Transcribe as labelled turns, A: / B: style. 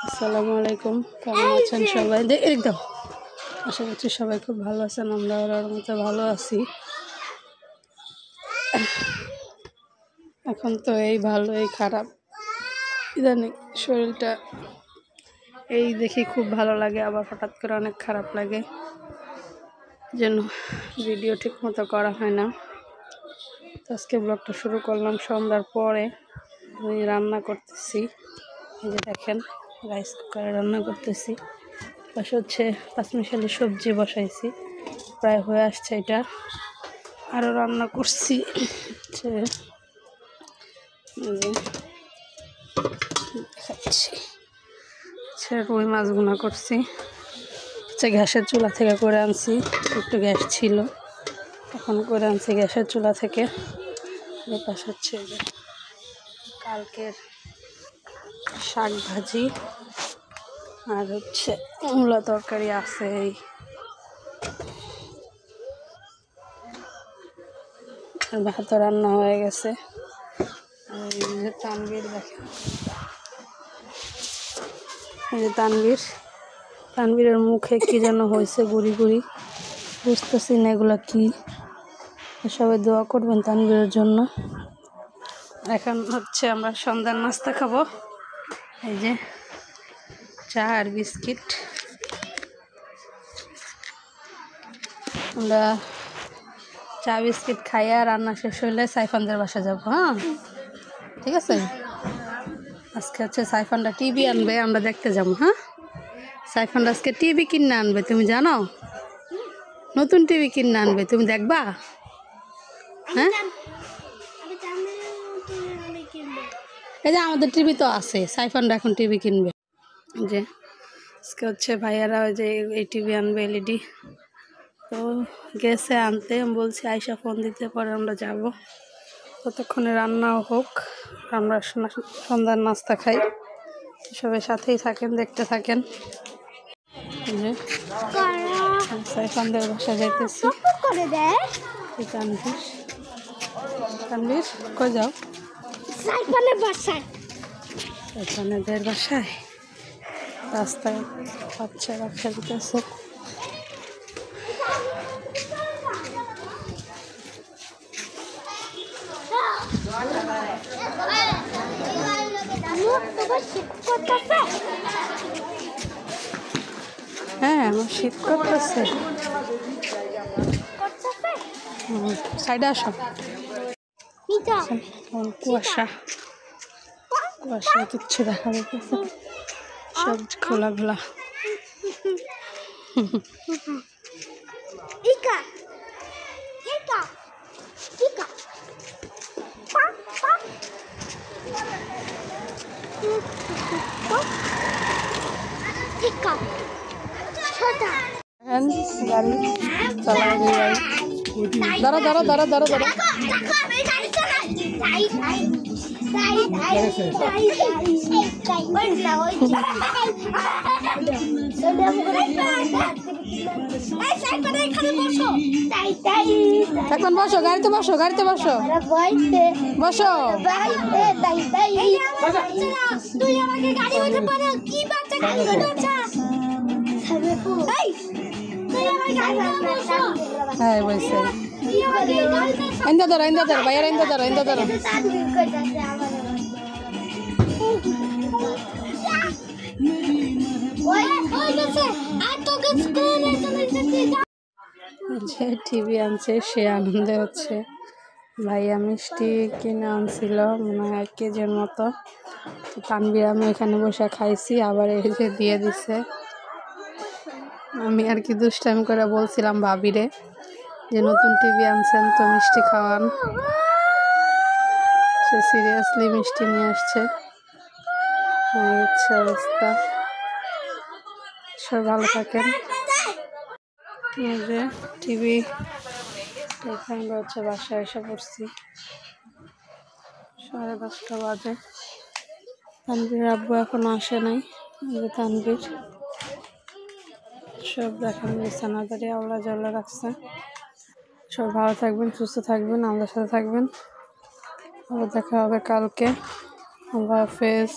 A: আসসালামু আলাইকুম, কেমন আছেন সবাই? একদম আশা করছি সবাই খুব ভালো আছেন। আমরা ওর মতো ভালো আছি। এখন তো এই ভালো এই খারাপ, ইদানিং শরীরটা এই দেখি খুব ভালো লাগে, আবার হঠাৎ করে অনেক খারাপ লাগে, যেন ভিডিও ঠিক মতো করা হয় না। তো আজকে ব্লগটা শুরু করলাম সন্ধ্যার পরে। আমি রান্না করতেছি, এই যে দেখেন রাইস কুকারে রান্না করতেছি। পাশে হচ্ছে পাঁচমিশালি সবজি বসাইছি, প্রায় হয়ে আসছে। এটা আরও রান্না করছি রুই মাছ ভুনা করছি। গ্যাসের চুলা থেকে করে আনছি, একটু গ্যাস ছিল এখন করে আনছি গ্যাসের চুলা থেকে। পাশে হচ্ছে যে কালকের শাক ভাজি আর হচ্ছে মূলা তরকারি আছে। ভাত রান্না হয়ে গেছে। এই যে তানভীর, দেখেন এই যে তানভীরের মুখে কি যেন হয়েছে, গুড়ি গুড়ি, বুঝতেছি না এগুলা কি। সবাই দোয়া করবেন তানভীরের জন্য। এখন হচ্ছে আমরা সন্ধ্যার নাস্তা খাবো, এই যে চা আর বিস্কিট। আমরা চা বিস্কিট খাইয়া রান্না শেষ হইলে সাইফানদের বাসা যাবো। হ্যাঁ ঠিক আছে। আজকে হচ্ছে সাইফানটা টিভি আনবে, আমরা দেখতে যাবো। হ্যাঁ, সাইফানটা আজকে টিভি কিনে আনবে, তুমি জানো? নতুন টিভি কিনে আনবে, তুমি দেখবা? হ্যাঁ, এই যে আমাদের টিভি তো আছে, সাইফানটা এখন টিভি কিনবে। যে আজকে হচ্ছে ভাইয়ারা ওই যে এই টিভি আনবে, এলইডি। তো গেছে আনতে, বলছি আয়সা ফোন দিতে, পরে আমরা যাব। ততক্ষণে রান্নাও হোক, আমরা সন্ধ্যার নাস্তা খাই। সবাই সাথেই থাকেন, দেখতে থাকেন। সাইফানদের বাসা যাইতেছি। তানভীর কই যাও? সাইফানের বাসায় রাস্তায় বাচ্চারা খেলতেছে। হ্যাঁ, আমার শীত করতেছে। সাইডে আসো। কুয়াশা কিচ্ছু দেখা যাচ্ছে, সব খোলা খোলা। গাড়ি চালায়, দাঁড়া দাঁড়া দাঁড়া দাঁড়া দাঁড়া। এখন বসো, গাড়িতে বসো, গাড়িতে বসো, বসো। হ্যাঁ বলছে ইন্দা ধরো, ইন্দা ধরো ভাইয়ার, ইন্দা ধরো, ইন্দা ধরো। যে টিভি আনছে সে আনন্দে হচ্ছে। ভাইয়া মিষ্টি কিনে আনছিল মনে হয় 1 কেজির মতো। তানভীর আমি এখানে বসে খাইছি, আবার এই যে দিয়ে দিছে। আমি আর কি দুষ্টামি করে বলছিলাম ভাবিরে যে নতুন টিভি আনছেন তো মিষ্টি খাওয়ান। সে সিরিয়াসলি মিষ্টি নিয়ে আসছে। আচ্ছা অবস্থা, সব ভালো থাকেন। এই যে টিভি, এখানে হচ্ছে বাসায় এসে পড়ছি, 10:30 বাজে। তানভীর আব্বু এখনো আসে নাই। তানভীর সব দেখেন বিছানাদারি আওলা জ্বালা রাখছে। সব ভালো থাকবেন, সুস্থ থাকবেন, আমাদের সাথে থাকবেন। আবার দেখা হবে কালকে। আল্লাহ হাফেজ।